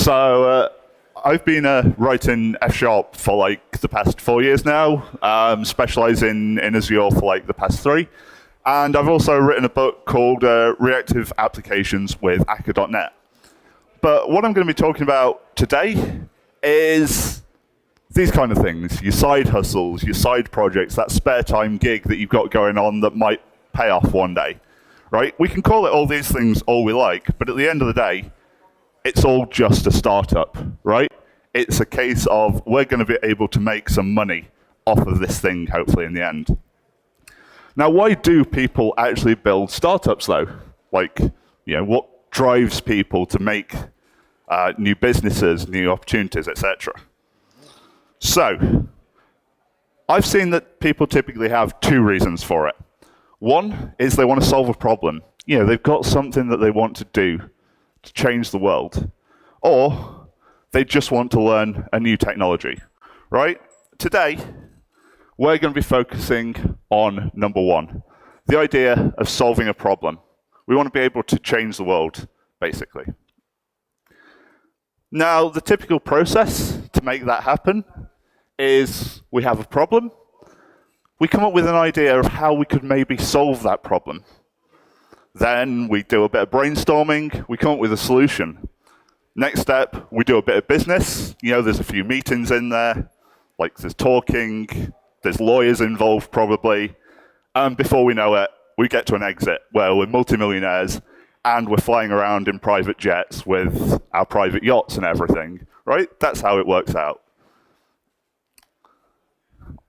I've been writing F# for like the past 4 years now, specializing in Azure for like the past 3. And I've also written a book called Reactive Applications with Akka.net. But what I'm going to be talking about today is these kind of things, your side hustles, your side projects, that spare time gig that you've got going on that might pay off one day, right? We can call it all these things all we like, but at the end of the day, it's all just a startup, right? It's a case of we're going to be able to make some money off of this thing, hopefully, in the end. Now, why do people actually build startups, though? Like, what drives people to make new businesses, new opportunities, etc.? So, I've seen that people typically have 2 reasons for it. One is they want to solve a problem. They've got something that they want to do to change the world, or they just want to learn a new technology, right? Today, we're going to be focusing on number 1, the idea of solving a problem. We want to be able to change the world, basically. Now, the typical process to make that happen is we have a problem. We come up with an idea of how we could maybe solve that problem. Then we do a bit of brainstorming, we come up with a solution. Next step, we do a bit of business. There's a few meetings in there, like there's talking, there's lawyers involved probably, and before we know it, we get to an exit where we're multimillionaires and we're flying around in private jets with our private yachts and everything, right? That's how it works out.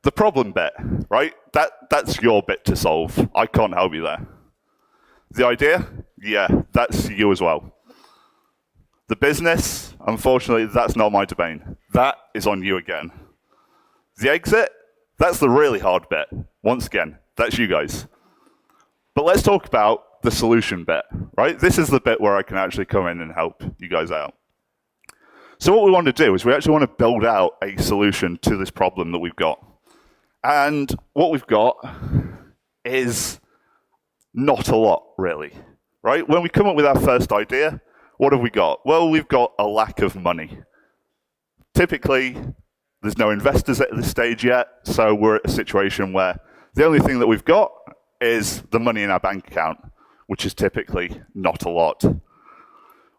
The problem bit, right? That's your bit to solve. I can't help you there. The idea? Yeah, that's you as well. The business? Unfortunately, that's not my domain. That is on you again. The exit? That's the really hard bit. Once again, that's you guys. But let's talk about the solution bit, right? This is the bit where I can actually come in and help you guys out. So what we want to do is we actually want to build out a solution to this problem that we've got. And what we've got is not a lot, really, right? When we come up with our first idea, what have we got? Well, we've got a lack of money. Typically, there's no investors at this stage yet, so we're at a situation where the only thing that we've got is the money in our bank account, which is typically not a lot.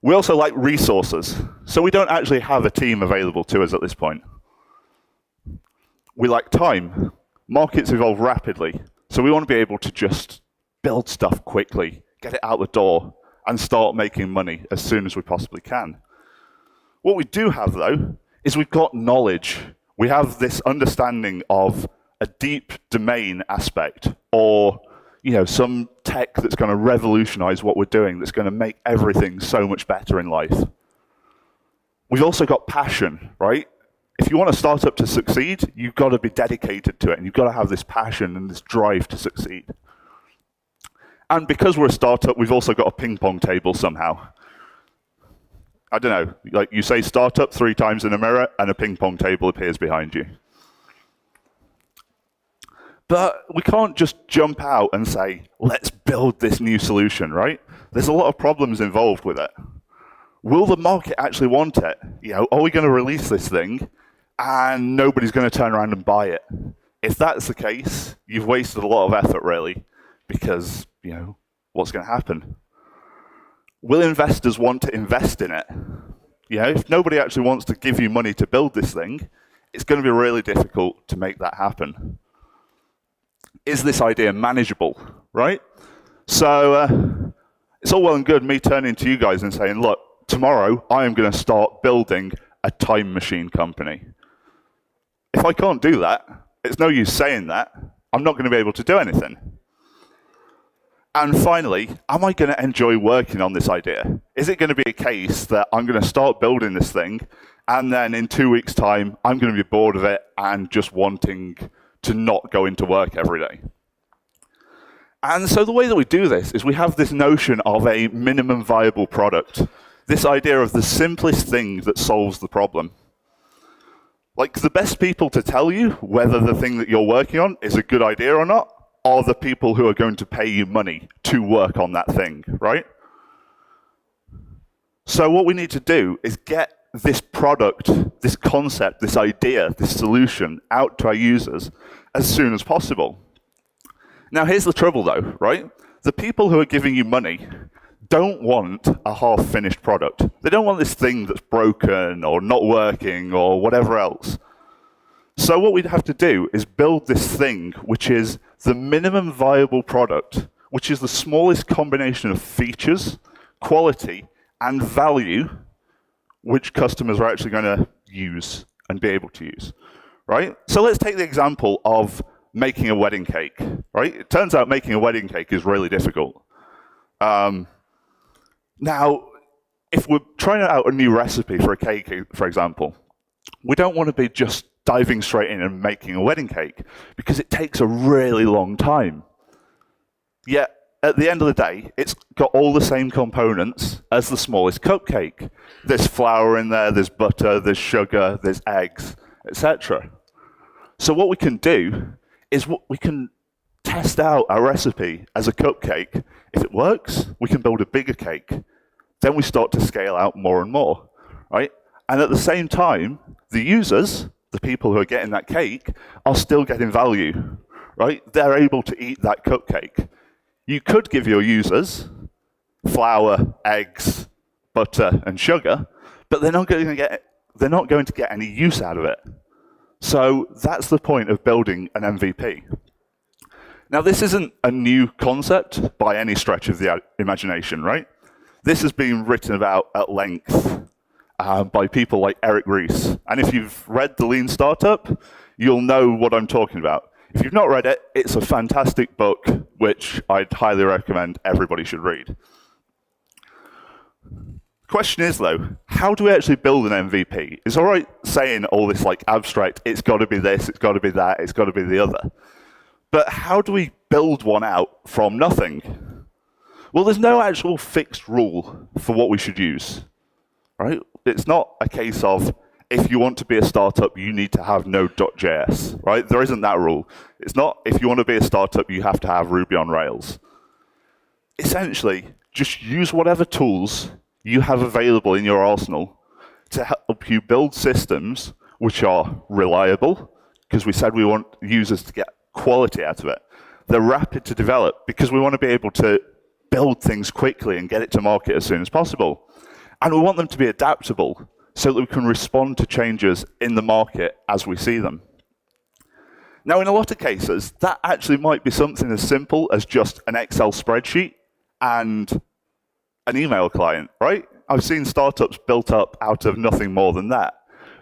We also lack resources, so we don't actually have a team available to us at this point. We lack time. Markets evolve rapidly, so we want to be able to just build stuff quickly, get it out the door, and start making money as soon as we possibly can. What we do have, though, is we've got knowledge. We have this understanding of a deep domain aspect, or some tech that's going to revolutionize what we're doing, that's going to make everything so much better in life. We've also got passion, right? If you want a startup to succeed, you've got to be dedicated to it, and you've got to have this passion and this drive to succeed. And because we're a startup, we've also got a ping pong table somehow. I don't know, like you say startup 3 times in a mirror, and a ping pong table appears behind you. But we can't just jump out and say, let's build this new solution, right? There's a lot of problems involved with it. Will the market actually want it? Are we going to release this thing and nobody's going to turn around and buy it? If that's the case, you've wasted a lot of effort, really, because, what's going to happen? Will investors want to invest in it? If nobody actually wants to give you money to build this thing, it's going to be really difficult to make that happen. Is this idea manageable, right? So it's all well and good me turning to you guys and saying, look, tomorrow I am going to start building a time machine company. If I can't do that, it's no use saying that. I'm not going to be able to do anything. And finally, am I going to enjoy working on this idea? Is it going to be a case that I'm going to start building this thing, and then in 2 weeks' time, I'm going to be bored of it and just wanting to not go into work every day? And so the way that we do this is we have this notion of a minimum viable product, this idea of the simplest thing that solves the problem. Like, the best people to tell you whether the thing that you're working on is a good idea or not are the people who are going to pay you money to work on that thing, right? So what we need to do is get this product, this concept, this idea, this solution out to our users as soon as possible. Now, here's the trouble, though, right? The people who are giving you money don't want a half-finished product. They don't want this thing that's broken or not working or whatever else. So what we'd have to do is build this thing which is the minimum viable product, which is the smallest combination of features, quality, and value which customers are actually going to use and be able to use, right? So let's take the example of making a wedding cake, right? It turns out making a wedding cake is really difficult. Now, if we're trying out a new recipe for a cake, for example, we don't want to be just diving straight in and making a wedding cake because it takes a really long time. Yet, at the end of the day, it's got all the same components as the smallest cupcake. There's flour in there, there's butter, there's sugar, there's eggs, etc. So what we can do is we can test out our recipe as a cupcake. If it works, we can build a bigger cake. Then we start to scale out more and more, right? And at the same time, the users, the people who are getting that cake, are still getting value, right? They're able to eat that cupcake. You could give your users flour, eggs, butter, and sugar, but they're not going to get any use out of it. So that's the point of building an MVP. Now, this isn't a new concept by any stretch of the imagination, right? This has been written about at length by people like Eric Ries. And if you've read The Lean Startup, you'll know what I'm talking about. If you've not read it, it's a fantastic book, which I'd highly recommend everybody should read. The question is, though, how do we actually build an MVP? It's all right saying all this like abstract, it's got to be this, it's got to be that, it's got to be the other. But how do we build one out from nothing? Well, there's no actual fixed rule for what we should use, right? It's not a case of, if you want to be a startup, you need to have Node.js, right? There isn't that rule. It's not, if you want to be a startup, you have to have Ruby on Rails. Essentially, just use whatever tools you have available in your arsenal to help you build systems which are reliable, because we said we want users to get quality out of it. They're rapid to develop, because we want to be able to build things quickly and get it to market as soon as possible. And we want them to be adaptable, so that we can respond to changes in the market as we see them. Now, in a lot of cases, that actually might be something as simple as just an Excel spreadsheet and an email client, right? I've seen startups built up out of nothing more than that,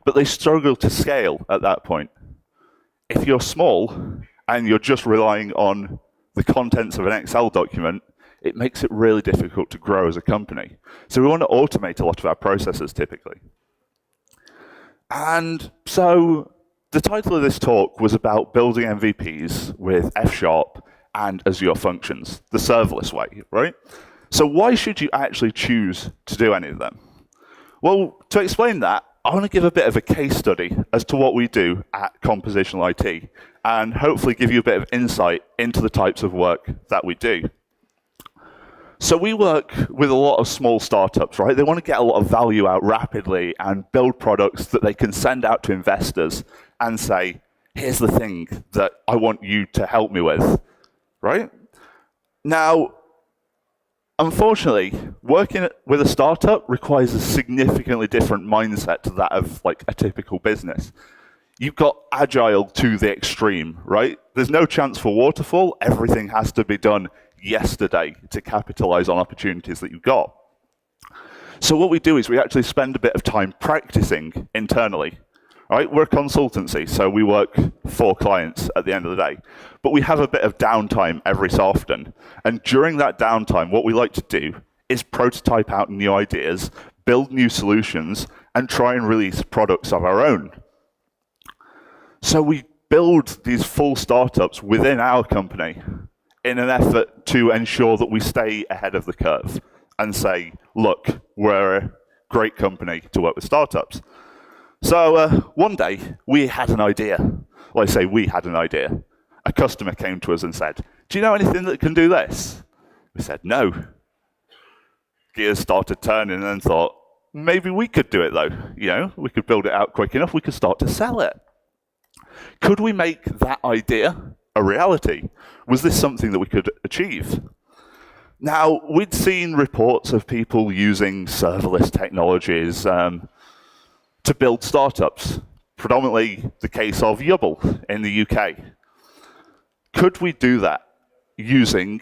but they struggle to scale at that point. If you're small and you're just relying on the contents of an Excel document, it makes it really difficult to grow as a company. So we want to automate a lot of our processes typically. And so the title of this talk was about building MVPs with F# and Azure functions, the serverless way, right? So why should you actually choose to do any of them? Well, to explain that, I want to give a bit of a case study as to what we do at Compositional IT, and hopefully give you a bit of insight into the types of work that we do. So we work with a lot of small startups, right? They want to get a lot of value out rapidly and build products that they can send out to investors and say, here's the thing that I want you to help me with, right? Now, unfortunately, working with a startup requires a significantly different mindset to that of like a typical business. You've got agile to the extreme, right? There's no chance for waterfall. Everything has to be done yesterday to capitalize on opportunities that you've got. So what we do is we actually spend a bit of time practicing internally. Right? We're a consultancy, so we work for clients at the end of the day. But we have a bit of downtime every so often. And during that downtime, what we like to do is prototype out new ideas, build new solutions, and try and release products of our own. So we build these full startups within our company in an effort to ensure that we stay ahead of the curve and say, look, we're a great company to work with startups. So one day, we had an idea. Well, I say we had an idea. A customer came to us and said, do you know anything that can do this? We said, no. Gears started turning and thought, maybe we could do it though. We could build it out quick enough, we could start to sell it. Could we make that idea a reality? Was this something that we could achieve? Now, we'd seen reports of people using serverless technologies to build startups, predominantly the case of Yubble in the UK. Could we do that using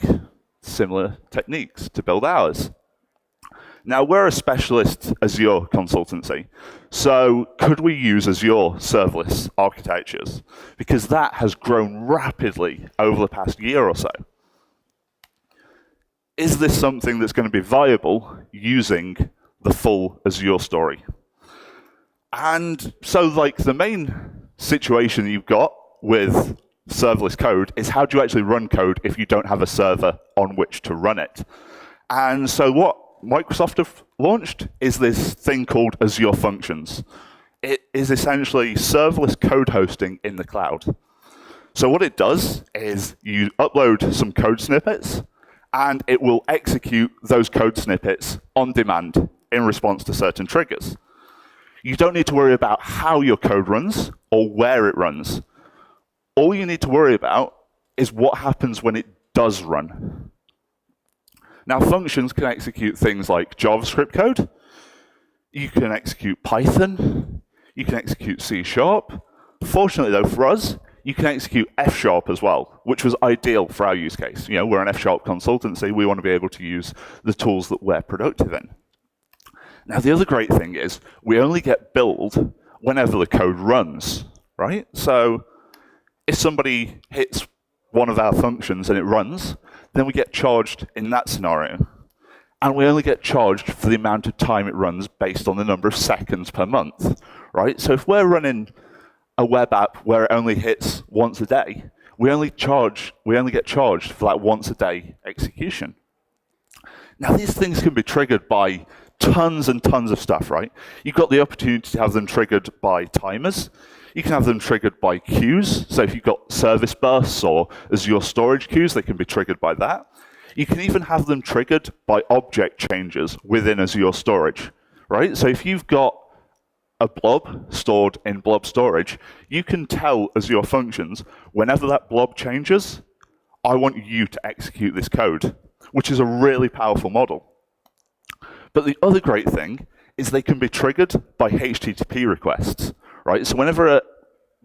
similar techniques to build ours? Now, we're a specialist Azure consultancy, so could we use Azure serverless architectures? Because that has grown rapidly over the past year or so. Is this something that's going to be viable using the full Azure story? And so, like, the main situation you've got with serverless code is how do you actually run code if you don't have a server on which to run it? And so what Microsoft have launched is this thing called Azure Functions. It is essentially serverless code hosting in the cloud. So what it does is you upload some code snippets, and it will execute those code snippets on demand in response to certain triggers. You don't need to worry about how your code runs or where it runs. All you need to worry about is what happens when it does run. Now, functions can execute things like JavaScript code. You can execute Python. You can execute C#. Fortunately, though, for us, you can execute F# as well, which was ideal for our use case. We're an F# consultancy. We want to be able to use the tools that we're productive in. Now, the other great thing is we only get billed whenever the code runs, right? So if somebody hits one of our functions and it runs, then we get charged in that scenario. And we only get charged for the amount of time it runs based on the number of seconds per month, right? So if we're running a web app where it only hits once a day, we only get charged for that once a day execution. Now, these things can be triggered by tons and tons of stuff, right? You've got the opportunity to have them triggered by timers. You can have them triggered by queues. So if you've got service bursts or Azure storage queues, they can be triggered by that. You can even have them triggered by object changes within Azure storage, right? So if you've got a blob stored in blob storage, you can tell Azure Functions, whenever that blob changes, I want you to execute this code, which is a really powerful model. But the other great thing is they can be triggered by HTTP requests, right? So whenever a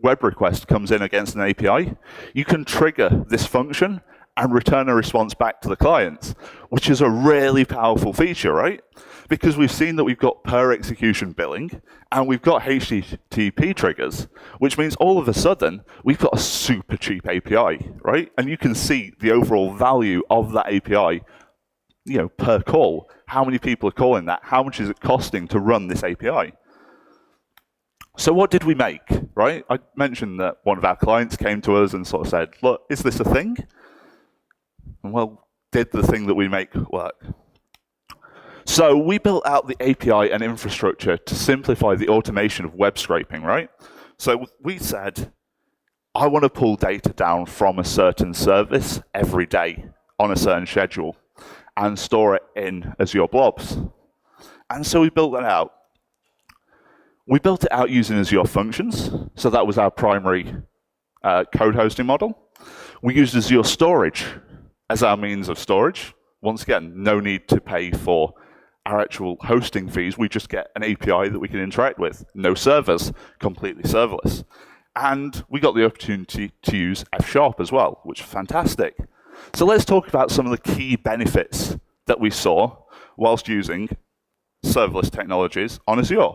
web request comes in against an API, you can trigger this function and return a response back to the client, which is a really powerful feature, right? Because we've seen that we've got per execution billing and we've got HTTP triggers, which means all of a sudden we've got a super cheap API, right? And you can see the overall value of that API, per call. How many people are calling that? How much is it costing to run this API? So what did we make, right? I mentioned that one of our clients came to us and sort of said, look, is this a thing? And well, did the thing that we make work? So we built out the API and infrastructure to simplify the automation of web scraping, right? So we said, I want to pull data down from a certain service every day on a certain schedule and store it in Azure blobs. And so we built that out. We built it out using Azure Functions. So that was our primary code hosting model. We used Azure Storage as our means of storage. Once again, no need to pay for our actual hosting fees. We just get an API that we can interact with. No servers, completely serverless. And we got the opportunity to use F# as well, which is fantastic. So let's talk about some of the key benefits that we saw whilst using serverless technologies on Azure.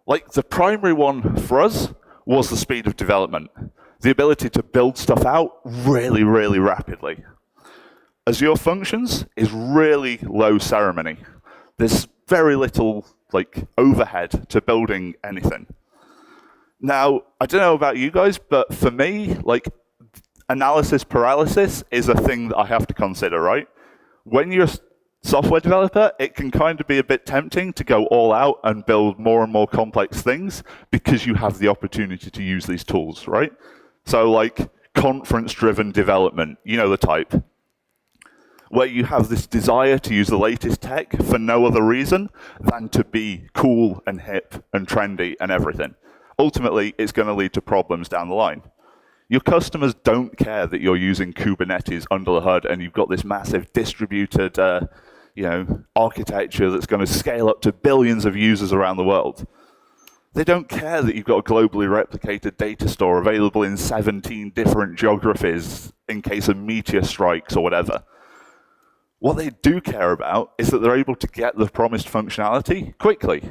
Like, the primary one for us was the speed of development, the ability to build stuff out really, really rapidly. Azure Functions is really low ceremony. There's very little overhead to building anything. Now, I don't know about you guys, but for me, analysis paralysis is a thing that I have to consider, right? When you're a software developer, it can kind of be a bit tempting to go all out and build more and more complex things because you have the opportunity to use these tools, right? So conference-driven development, you know the type. where you have this desire to use the latest tech for no other reason than to be cool and hip and trendy and everything. Ultimately, it's going to lead to problems down the line. Your customers don't care that you're using Kubernetes under the hood and you've got this massive distributed architecture that's going to scale up to billions of users around the world. They don't care that you've got a globally replicated data store available in 17 different geographies in case a meteor strikes or whatever. What they do care about is that they're able to get the promised functionality quickly.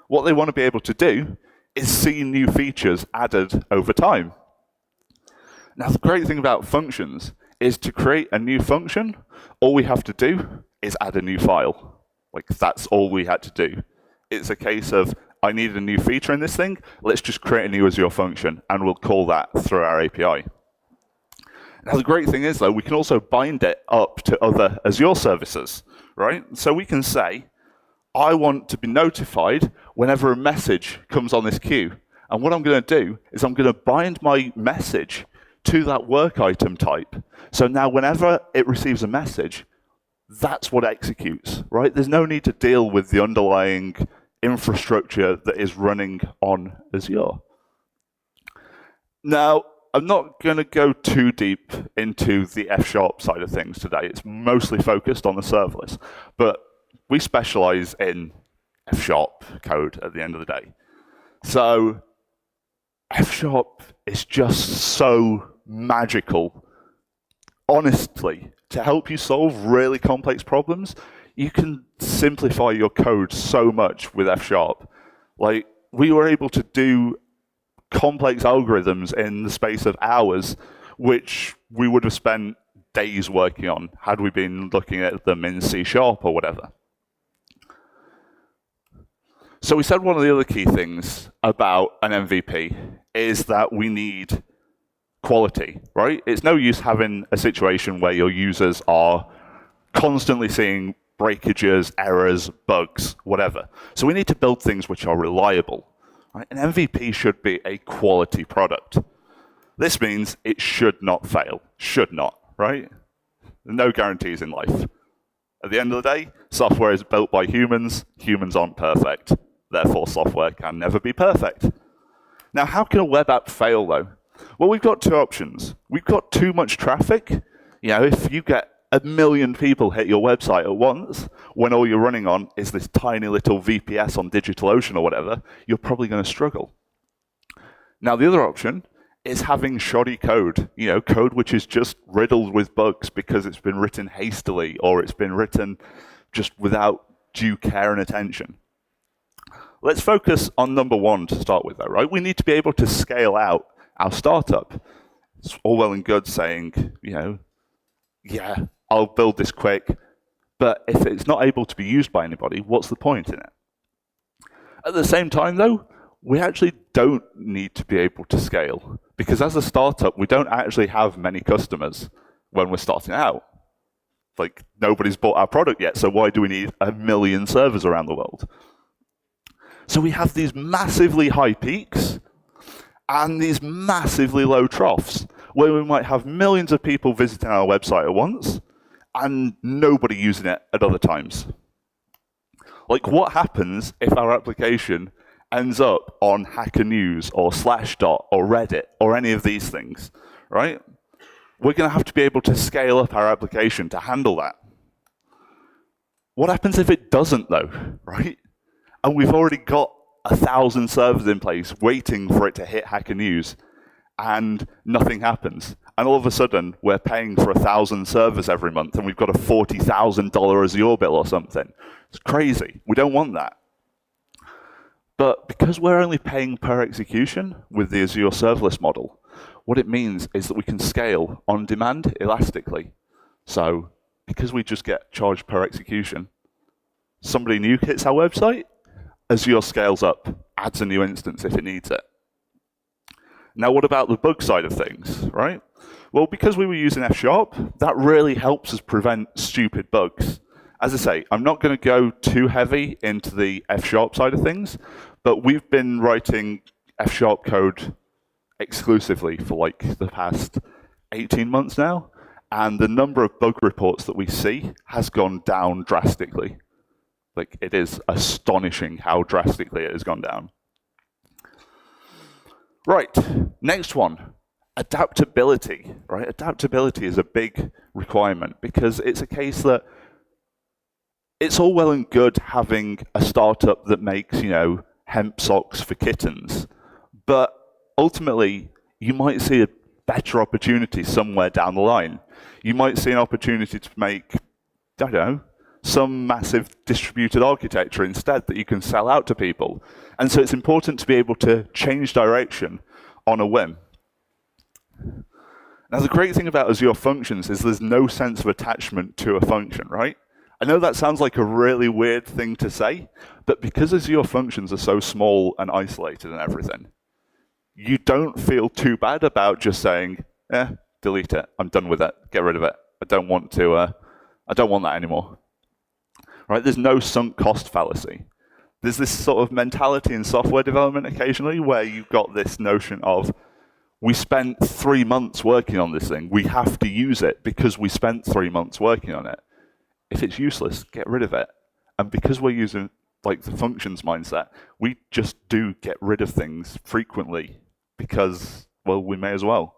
What they want to be able to do is see new features added over time. Now, the great thing about functions is to create a new function, all we have to do is add a new file. Like, that's all we had to do. It's a case of, I need a new feature in this thing, let's just create a new Azure function, and we'll call that through our API. Now, the great thing is, though, we can also bind it up to other Azure services, right? So we can say, I want to be notified whenever a message comes on this queue. And what I'm going to do is I'm going to bind my message to that work item type. So now whenever it receives a message, that's what executes, right? There's no need to deal with the underlying infrastructure that is running on Azure. Now, I'm not going to go too deep into the F# side of things today. It's mostly focused on the serverless. But we specialize in F# code at the end of the day. So F# is just so magical. Honestly, to help you solve really complex problems, you can simplify your code so much with F#. Like, we were able to do complex algorithms in the space of hours, which we would have spent days working on had we been looking at them in C# or whatever. So we said one of the other key things about an MVP is that we need quality, right? It's no use having a situation where your users are constantly seeing breakages, errors, bugs, whatever. So we need to build things which are reliable. Right? An MVP should be a quality product. This means it should not fail. Should not, right? No guarantees in life. At the end of the day, software is built by humans. Humans aren't perfect. Therefore, software can never be perfect. Now, how can a web app fail, though? Well, we've got two options. We've got too much traffic. If you get 1 million people hit your website at once, when all you're running on is this tiny little VPS on DigitalOcean or whatever, you're probably going to struggle. Now, the other option is having shoddy code, code which is just riddled with bugs because it's been written hastily or it's been written just without due care and attention. Let's focus on number one to start with, though, right? We need to be able to scale out our startup. It's all well and good saying, yeah, I'll build this quick, but if it's not able to be used by anybody, what's the point in it? At the same time, though, we actually don't need to be able to scale, because as a startup, we don't actually have many customers when we're starting out. Like, nobody's bought our product yet, so why do we need 1 million servers around the world? So we have these massively high peaks and these massively low troughs, where we might have millions of people visiting our website at once, and nobody using it at other times. Like, what happens if our application ends up on Hacker News or Slashdot or Reddit or any of these things, right? We're going to have to be able to scale up our application to handle that. What happens if it doesn't, though, right? And we've already got 1,000 servers in place waiting for it to hit Hacker News, and nothing happens. And all of a sudden, we're paying for 1,000 servers every month, and we've got a $40,000 Azure bill or something. It's crazy. We don't want that. But because we're only paying per execution with the Azure serverless model, what it means is that we can scale on demand elastically. So because we just get charged per execution, somebody new hits our website, Azure scales up, adds a new instance if it needs it. Now, what about the bug side of things, right? Well, because we were using F#, that really helps us prevent stupid bugs. As I say, I'm not going to go too heavy into the F# side of things, but we've been writing F# code exclusively for like the past 18 months now, And the number of bug reports that we see has gone down drastically. Like, it is astonishing how drastically it has gone down. Right, next one, adaptability, right? Adaptability is a big requirement because it's a case that it's all well and good having a startup that makes, hemp socks for kittens, but ultimately you might see a better opportunity somewhere down the line. You might see an opportunity to make, I don't know, some massive distributed architecture instead that you can sell out to people. And so it's important to be able to change direction on a whim. Now, the great thing about Azure Functions is there's no sense of attachment to a function, right? I know that sounds like a really weird thing to say, but because Azure Functions are so small and isolated and everything, you don't feel too bad about just saying, delete it, I'm done with it, get rid of it. I don't want that anymore. Right? There's no sunk cost fallacy. There's this sort of mentality in software development occasionally where you've got this notion of, we spent 3 months working on this thing. We have to use it because we spent 3 months working on it. If it's useless, get rid of it. And because we're using the functions mindset, we just do get rid of things frequently because, well, we may as well.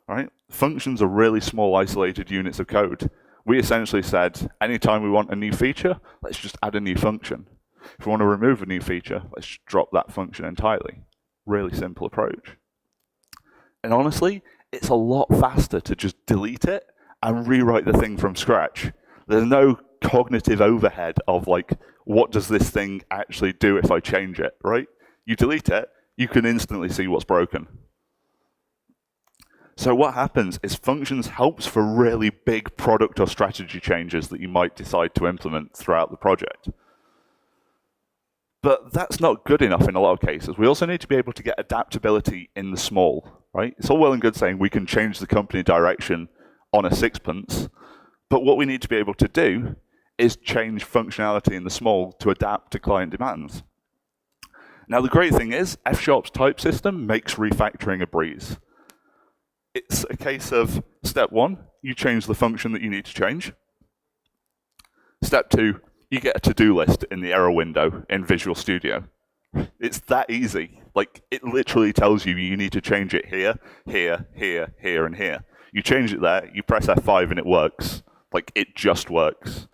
Right? Functions are really small, isolated units of code. We essentially said, anytime we want a new feature, let's just add a new function. If we want to remove a new feature, let's just drop that function entirely. Really simple approach. And honestly, it's a lot faster to just delete it and rewrite the thing from scratch. There's no cognitive overhead of what does this thing actually do if I change it, right? You delete it, you can instantly see what's broken. So what happens is functions helps for really big product or strategy changes that you might decide to implement throughout the project. But that's not good enough in a lot of cases. We also need to be able to get adaptability in the small, right? It's all well and good saying we can change the company direction on a sixpence, but what we need to be able to do is change functionality in the small to adapt to client demands. Now, the great thing is F# type system makes refactoring a breeze. It's a case of step 1, you change the function that you need to change. Step 2, you get a to-do list in the error window in Visual Studio. It's that easy. It literally tells you you need to change it here, here, here, here, and here. You change it there, you press F5 and it works. It just works.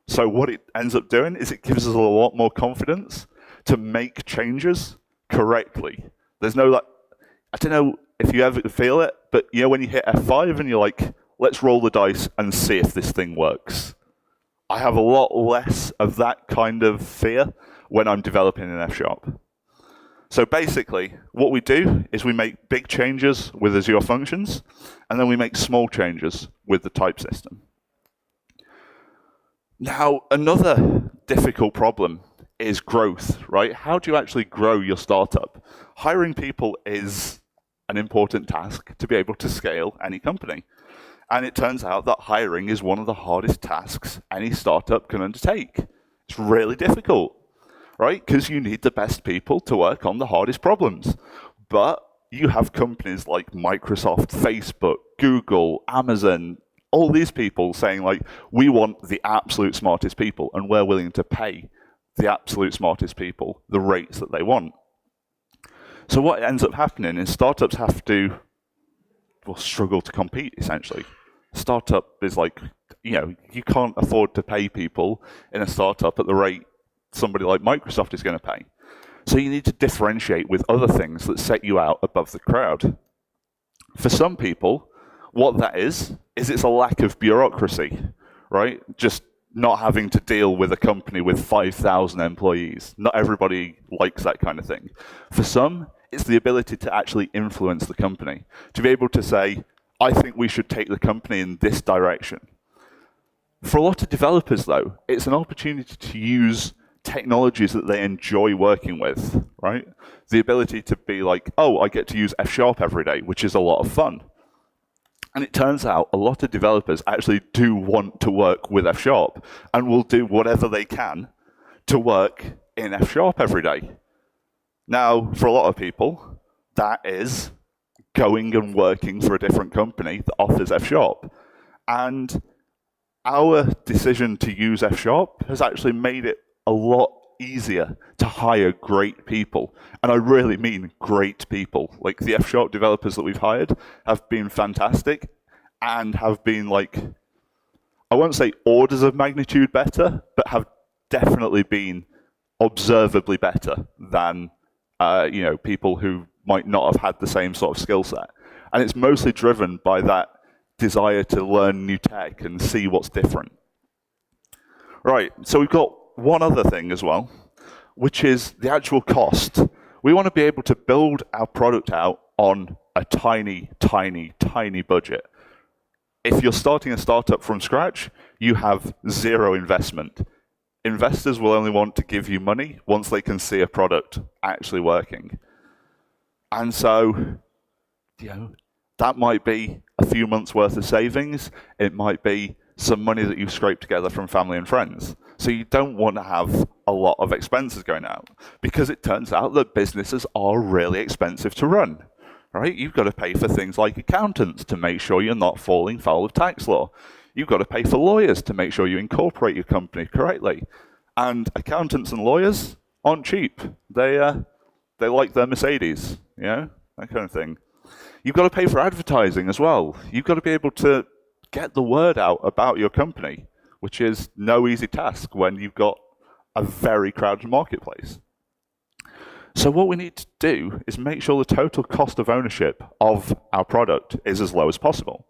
So what it ends up doing is it gives us a lot more confidence to make changes correctly. There's no I don't know if you ever feel it, but when you hit F5 and you're like, let's roll the dice and see if this thing works. I have a lot less of that kind of fear when I'm developing in F#. So basically, what we do is we make big changes with Azure Functions, and then we make small changes with the type system. Now, another difficult problem is growth, right? How do you actually grow your startup? Hiring people is an important task to be able to scale any company. And it turns out that hiring is one of the hardest tasks any startup can undertake. It's really difficult, right? Because you need the best people to work on the hardest problems. But you have companies like Microsoft, Facebook, Google, Amazon, all these people saying we want the absolute smartest people, and we're willing to pay the absolute smartest people the rates that they want. So what ends up happening is startups have to struggle to compete, essentially. Startup is you can't afford to pay people in a startup at the rate somebody like Microsoft is going to pay. So you need to differentiate with other things that set you out above the crowd. For some people, what that is it's a lack of bureaucracy, right? Just not having to deal with a company with 5,000 employees. Not everybody likes that kind of thing. For some, it's the ability to actually influence the company, to be able to say, I think we should take the company in this direction. For a lot of developers, though, it's an opportunity to use technologies that they enjoy working with, right? The ability to be I get to use F# every day, which is a lot of fun. And it turns out a lot of developers actually do want to work with F# and will do whatever they can to work in F# every day. Now, for a lot of people, that is going and working for a different company that offers F#. And our decision to use F# has actually made it a lot easier to hire great people. And I really mean great people. Like the F# developers that we've hired have been fantastic and have been like, I won't say orders of magnitude better, but have definitely been observably better than people who might not have had the same sort of skill set. And it's mostly driven by that desire to learn new tech and see what's different. Right, so we've got one other thing as well, which is the actual cost. We want to be able to build our product out on a tiny, tiny, tiny budget. If you're starting a startup from scratch, you have zero investment. Investors will only want to give you money once they can see a product actually working. And so, that might be a few months worth of savings. It might be some money that you've scraped together from family and friends. So you don't want to have a lot of expenses going out, because it turns out that businesses are really expensive to run, right? You've got to pay for things like accountants to make sure you're not falling foul of tax law. You've got to pay for lawyers to make sure you incorporate your company correctly. And accountants and lawyers aren't cheap. They like their Mercedes, that kind of thing. You've got to pay for advertising as well. You've got to be able to get the word out about your company, which is no easy task when you've got a very crowded marketplace. So what we need to do is make sure the total cost of ownership of our product is as low as possible.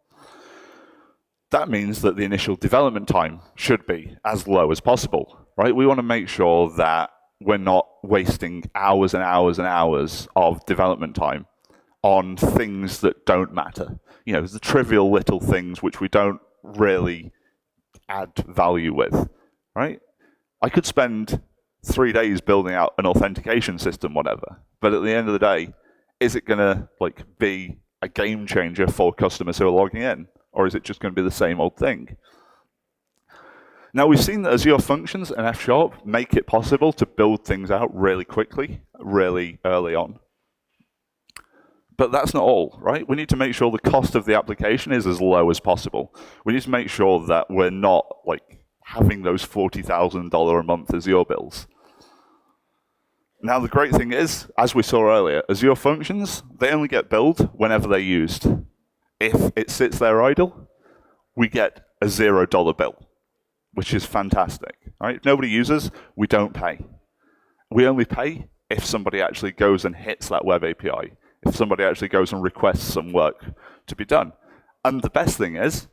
That means that the initial development time should be as low as possible, right? We want to make sure that we're not wasting hours and hours and hours of development time on things that don't matter. The trivial little things which we don't really add value with, right? I could spend 3 days building out an authentication system, whatever, but at the end of the day, is it going to be a game changer for customers who are logging in? Or is it just going to be the same old thing? Now, we've seen that Azure Functions and F# make it possible to build things out really quickly, really early on. But that's not all, right? We need to make sure the cost of the application is as low as possible. We need to make sure that we're not having those $40,000 a month Azure bills. Now, the great thing is, as we saw earlier, Azure Functions, they only get billed whenever they're used. If it sits there idle, we get a $0 bill, which is fantastic, right? If nobody uses, we don't pay. We only pay if somebody actually goes and hits that web API, if somebody actually goes and requests some work to be done. And the best thing is,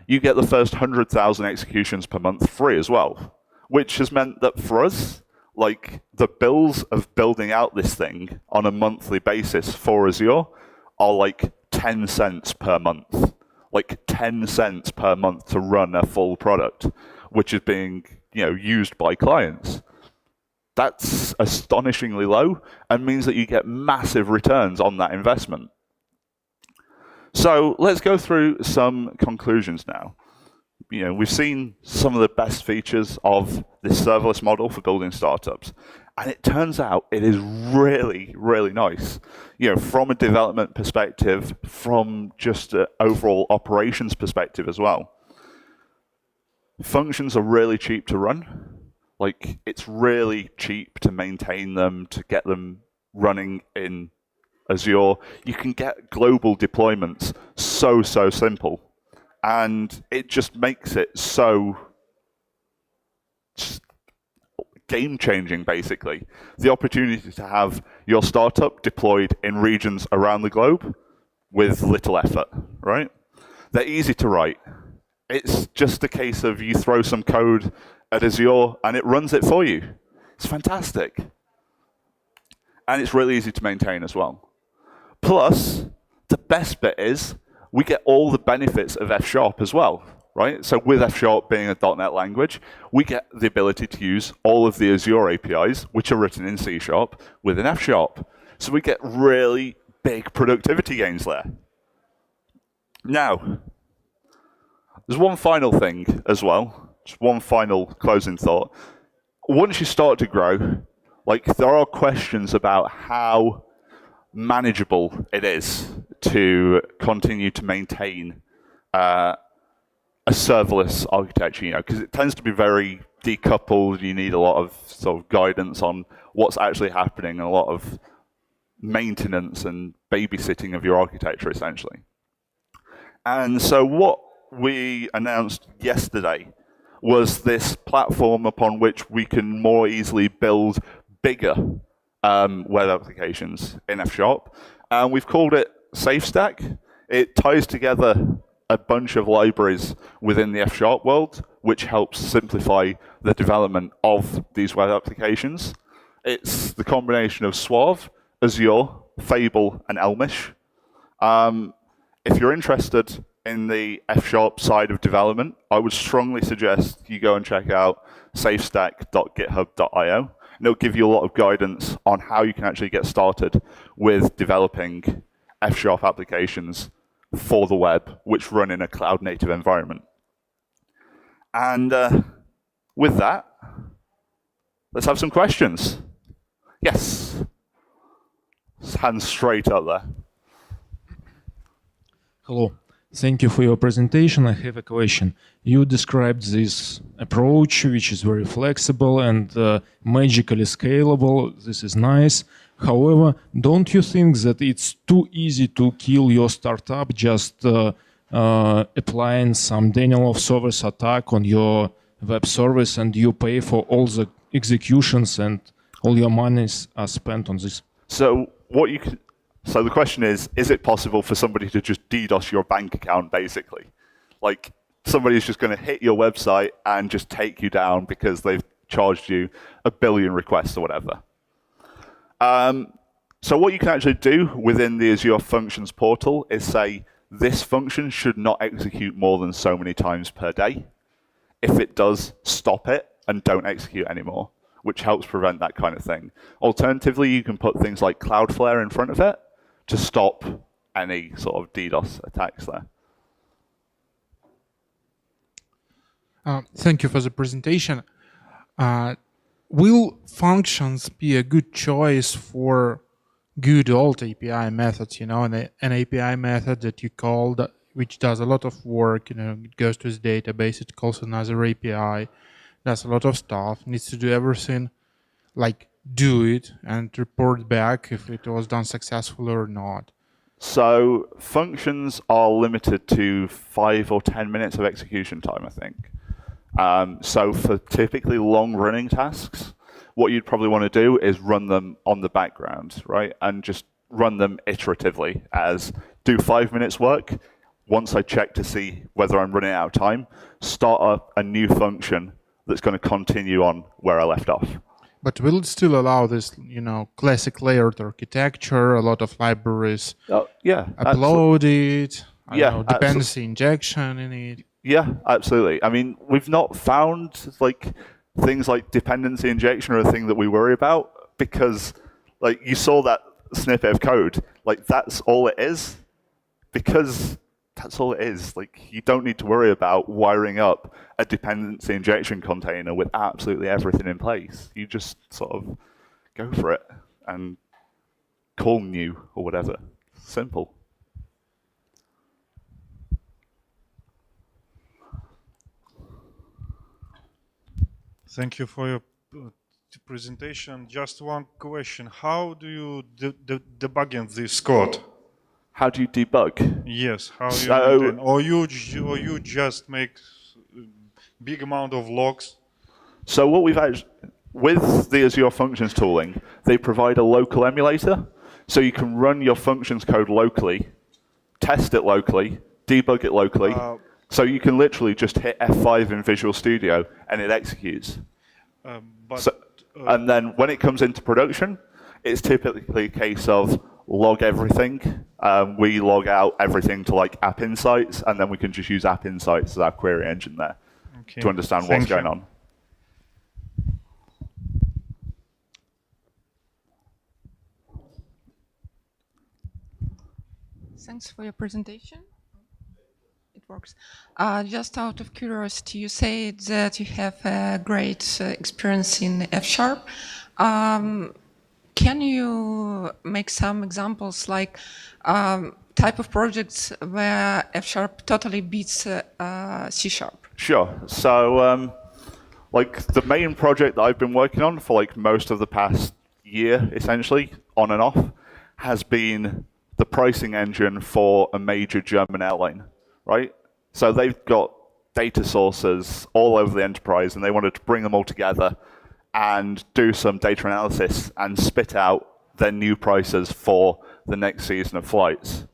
you get the first 100,000 executions per month free as well, which has meant that for us, the bills of building out this thing on a monthly basis for Azure are 10 cents per month. 10 cents per month to run a full product, which is being used by clients. That's astonishingly low and means that you get massive returns on that investment. So let's go through some conclusions now. We've seen some of the best features of this serverless model for building startups. And it turns out it is really, really nice. From a development perspective, from just an overall operations perspective as well. Functions are really cheap to run. It's really cheap to maintain them, to get them running in Azure. You can get global deployments so simple. And it just makes it so game-changing, basically. The opportunity to have your startup deployed in regions around the globe with little effort, right? They're easy to write. It's just a case of you throw some code at Azure and it runs it for you. It's fantastic. And it's really easy to maintain as well. Plus, the best bit is we get all the benefits of F# as well. Right? So with F# being a .NET language, we get the ability to use all of the Azure APIs, which are written in C# within F#. So we get really big productivity gains there. Now, there's one final thing as well, just one final closing thought. Once you start to grow, there are questions about how manageable it is to continue to maintain a serverless architecture, because it tends to be very decoupled. You need a lot of sort of guidance on what's actually happening, and a lot of maintenance and babysitting of your architecture, essentially. And so what we announced yesterday was this platform upon which we can more easily build bigger web applications in F#. And we've called it SafeStack. It ties together a bunch of libraries within the F# world, which helps simplify the development of these web applications. It's the combination of Suave, Azure, Fable, and Elmish. If you're interested in the F# side of development, I would strongly suggest you go and check out safestack.github.io. And it'll give you a lot of guidance on how you can actually get started with developing F# applications for the web, which run in a cloud-native environment. And with that, let's have some questions. Yes. Hands straight up there. Hello. Thank you for your presentation. I have a question. You described this approach, which is very flexible and magically scalable. This is nice. However, don't you think that it's too easy to kill your startup just applying some denial of service attack on your web service, and you pay for all the executions and all your monies are spent on this? So the question is it possible for somebody to just DDoS your bank account, basically? Like, somebody's just going to hit your website and just take you down because they've charged you 1 billion requests or whatever. So what you can actually do within the Azure Functions portal is say, this function should not execute more than so many times per day. If it does, stop it and don't execute anymore, which helps prevent that kind of thing. Alternatively, you can put things like Cloudflare in front of it to stop any sort of DDoS attacks there. Thank you for the presentation. Will functions be a good choice for good old API methods, an API method that you call, which does a lot of work, it goes to the database, it calls another API, does a lot of stuff, needs to do everything, like do it and report back if it was done successfully or not. So functions are limited to 5 or 10 minutes of execution time, I think. So for typically long-running tasks, what you'd probably want to do is run them on the background, right? And just run them iteratively as do 5 minutes work. Once I check to see whether I'm running out of time, start up a new function that's going to continue on where I left off. But will it still allow this, classic layered architecture, a lot of libraries, upload it, dependency injection in it? Yeah, absolutely. I mean, we've not found things like dependency injection are a thing that we worry about, because you saw that snippet of code, that's all it is, because that's all it is. You don't need to worry about wiring up a dependency injection container with absolutely everything in place. You just sort of go for it and call new or whatever. Simple. Thank you for your presentation. Just one question. How do you debug this code? How do you debug? Yes, how you maintain? Or you just make big amount of logs? So what we've had with the Azure Functions tooling, they provide a local emulator, so you can run your functions code locally, test it locally, debug it locally. So you can literally just hit F5 in Visual Studio and it executes. And then when it comes into production, it's typically a case of log everything. We log out everything to App Insights, and then we can just use App Insights as our query engine there to understand what's going on. Thanks for your presentation. It works. Just out of curiosity, you said that you have a great experience in F#. Can you make some examples, type of projects where F# totally beats C#? Sure. So, like the main project that I've been working on for like most of the past year, essentially, on and off, has been the pricing engine for a major German airline, right? So they've got data sources all over the enterprise, and they wanted to bring them all together and do some data analysis and spit out their new prices for the next season of flights.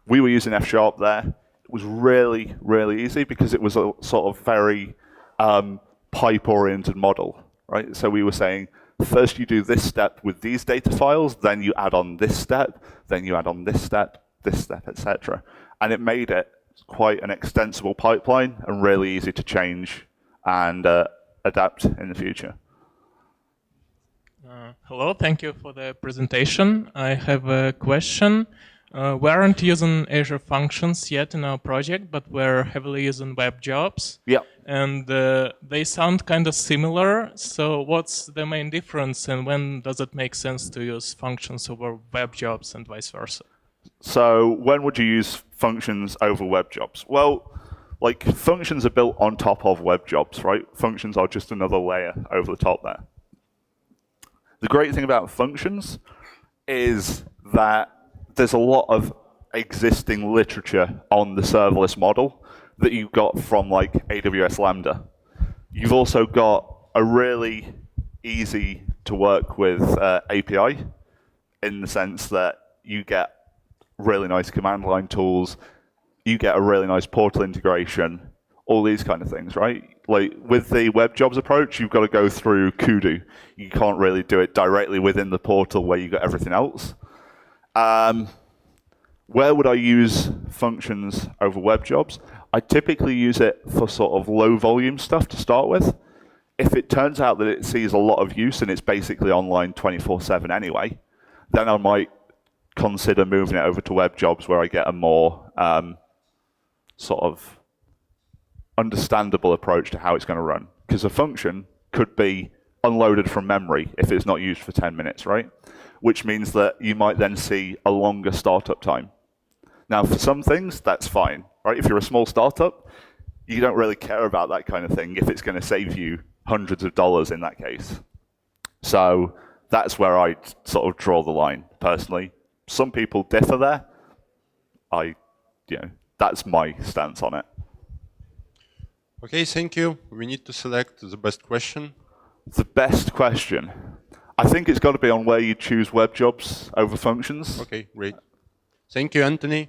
We were using F# there. It was really, really easy because it was a sort of very pipe-oriented model, right? So we were saying, first you do this step with these data files, then you add on this step, then you add on this step, etc. And it made it quite an extensible pipeline and really easy to change and adapt in the future. Hello, thank you for the presentation. I have a question. We aren't using Azure Functions yet in our project, but we're heavily using web jobs. Yeah. And they sound kind of similar. So what's the main difference, and when does it make sense to use functions over web jobs and vice versa? So when would you use functions over web jobs? Well, like functions are built on top of web jobs, right? Functions are just another layer over the top there. The great thing about functions is that there's a lot of existing literature on the serverless model that you got from like AWS Lambda. You've also got a really easy to work with API in the sense that you get really nice command line tools, you get a really nice portal integration, all these kind of things, right? Like with the web jobs approach, you've got to go through Kudu. You can't really do it directly within the portal where you got everything else. Where would I use functions over web jobs? I typically use it for sort of low volume stuff to start with. If it turns out that it sees a lot of use and it's basically online 24/7 anyway, then I might consider moving it over to web jobs where I get a more sort of understandable approach to how it's going to run. Because a function could be unloaded from memory if it's not used for 10 minutes, right? Which means that you might then see a longer startup time. Now, for some things, that's fine, right? If you're a small startup, you don't really care about that kind of thing if it's going to save you hundreds of dollars in that case. So that's where I sort of draw the line, personally. Some people differ there. That's my stance on it. Okay, thank you. We need to select the best question. The best question. I think it's got to be on where you choose web jobs over functions. Okay, great. Thank you, Anthony.